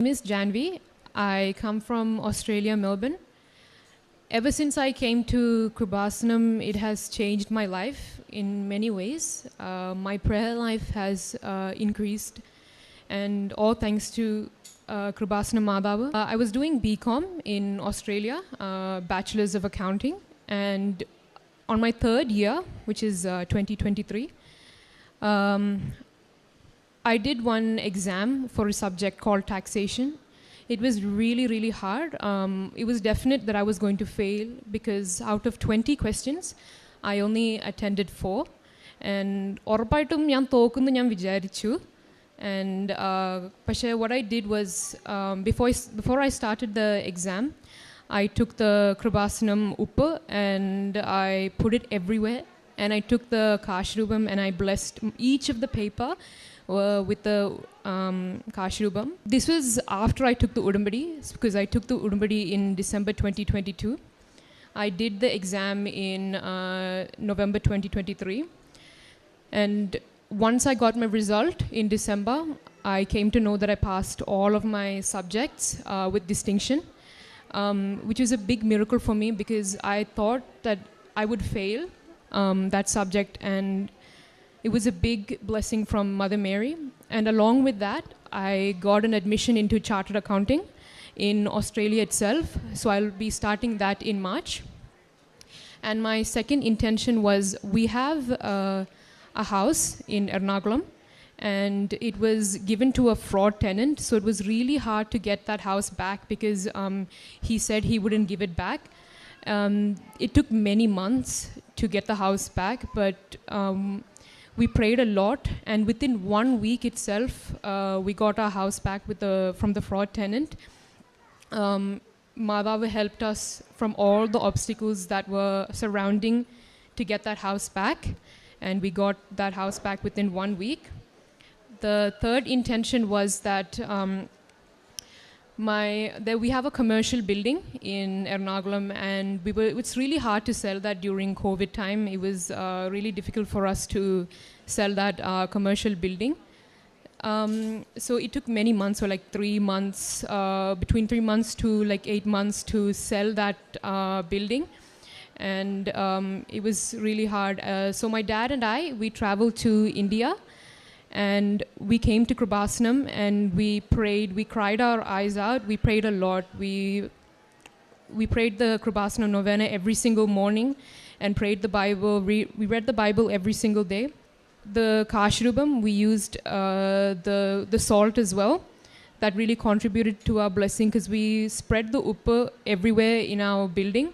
My name is Janvi. I come from Australia, Melbourne. Ever since I came to Kreupasanam, it has changed my life in many ways. My prayer life has increased, and all thanks to Kreupasanam madhav. I was doing BCom in Australia, Bachelor's of Accounting, and on my third year, which is 2023, I did one exam for a subject called taxation. It was really, really hard. It was definite that I was going to fail because out of 20 questions, I only attended 4. And orapayittum njan thokkunnu njan vicharichu. And what I did was, before I started the exam, I took the Kreupasanam uppu and I put it everywhere. And I took the kashrubam and I blessed each of the paper with the kashrubam. This was after I took the Udambadi, because I took the Udambadi in December 2022. I did the exam in November 2023. And once I got my result in December, I came to know that I passed all of my subjects with distinction, which is a big miracle for me because I thought that I would fail that subject, and it was a big blessing from Mother Mary. And along with that, I got an admission into Chartered Accounting in Australia itself. So I'll be starting that in March. And my second intention was, we have a house in Ernakulam, and it was given to a fraud tenant. So it was really hard to get that house back because he said he wouldn't give it back. It took many months to get the house back, but we prayed a lot, and within 1 week itself, we got our house back from the fraud tenant. Madhav helped us from all the obstacles that were surrounding to get that house back, and we got that house back within 1 week. The third intention was that we have a commercial building in Ernakulam, and it's really hard to sell that during COVID time. It was really difficult for us to sell that commercial building. So it took many months, or like 3 months, between 3 months to like 8 months to sell that building. And it was really hard. So my dad and I, we traveled to India, and we came to Kreupasanam and we prayed. We cried our eyes out. We prayed a lot. We prayed the Kreupasanam novena every single morning and prayed the Bible. We read the Bible every single day. The kashrubam, we used the salt as well. That really contributed to our blessing because we spread the uppa everywhere in our building.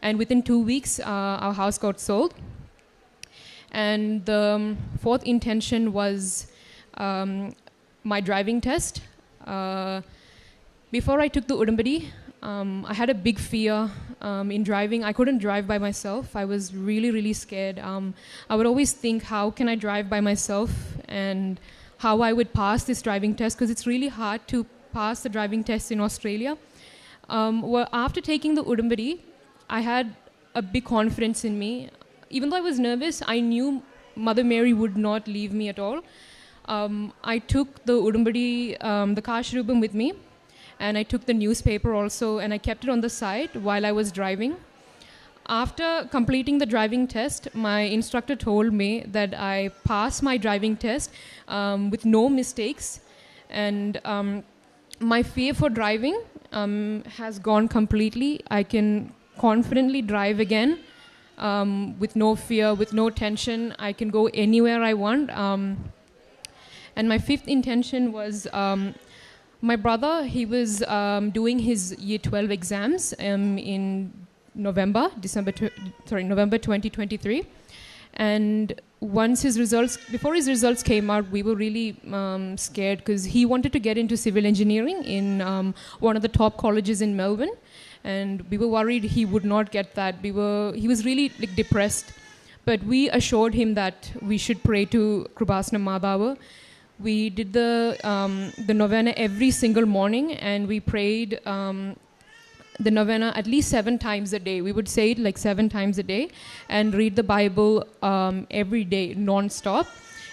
And within 2 weeks, our house got sold. And the fourth intention was my driving test. Before I took the Udambadi, I had a big fear in driving. I couldn't drive by myself. I was really, really scared. I would always think, how can I drive by myself, and how I would pass this driving test, because it's really hard to pass the driving test in Australia. Well, after taking the Udambadi, I had a big confidence in me. Even though I was nervous, I knew Mother Mary would not leave me at all. I took the Udambadi, the kashrubam with me, and I took the newspaper also, and I kept it on the side while I was driving. After completing the driving test, my instructor told me that I passed my driving test with no mistakes, and my fear for driving has gone completely. I can confidently drive again. With no fear, with no tension. I can go anywhere I want. And my fifth intention was, my brother, he was doing his year 12 exams in November 2023. And before his results came out, we were really scared because he wanted to get into civil engineering in one of the top colleges in Melbourne. And we were worried he would not get that. He was really depressed. But we assured him that we should pray to Kreupasanam madhav. We did the novena every single morning, and we prayed the novena at least 7 times a day. We would say it like 7 times a day and read the Bible every day, non-stop.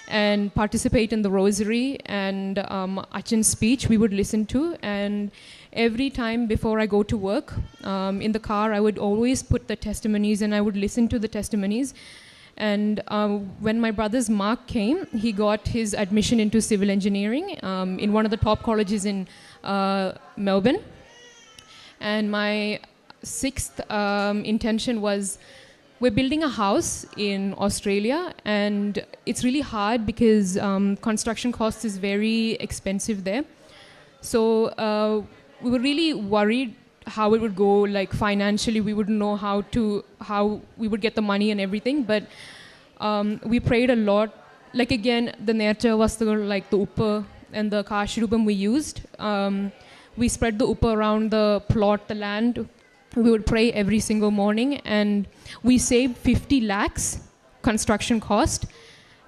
and participate in the rosary and Achin's speech we would listen to. And every time before I go to work, in the car, I would always put the testimonies and I would listen to the testimonies. And when my brother's Mark came, he got his admission into civil engineering in one of the top colleges in Melbourne. And my sixth intention was, we're building a house in Australia, and it's really hard because construction costs is very expensive there. So we were really worried how it would go, like financially. We wouldn't know how we would get the money and everything. But we prayed a lot. Like again, the Nercha was like the uppa and the kashrubam we used. We spread the uppa around the plot, the land. We would pray every single morning, and we saved 50 lakhs construction cost.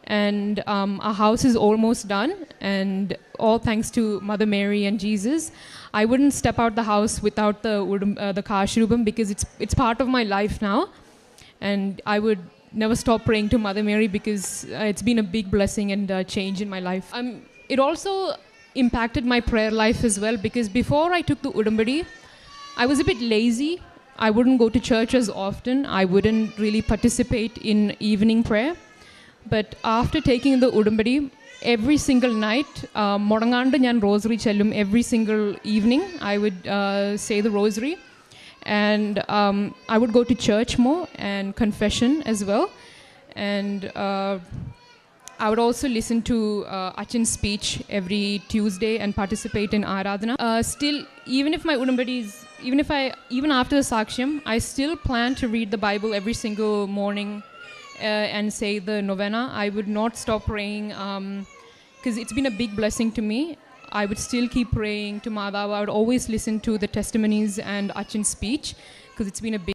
And our house is almost done, and all thanks to Mother Mary and Jesus. I wouldn't step out the house without the kashrubam because it's part of my life now, and I would never stop praying to Mother Mary because it's been a big blessing and change in my life. It also impacted my prayer life as well, because before I took the Udambadi, I was a bit lazy. I wouldn't go to church as often. I wouldn't really participate in evening prayer. But after taking the Udambadi, every single night, Modanganda njan rosary chellum every single evening. I would say the rosary. And I would go to church more and confession as well. And I would also listen to Achin's speech every Tuesday and participate in Aradhana. Still, even if my Udambadi is, even after the Sakshyam, I still plan to read the Bible every single morning and say the novena. I would not stop praying because it's been a big blessing to me. I would still keep praying to madhav. I would always listen to the testimonies and Achin's speech because it's been a big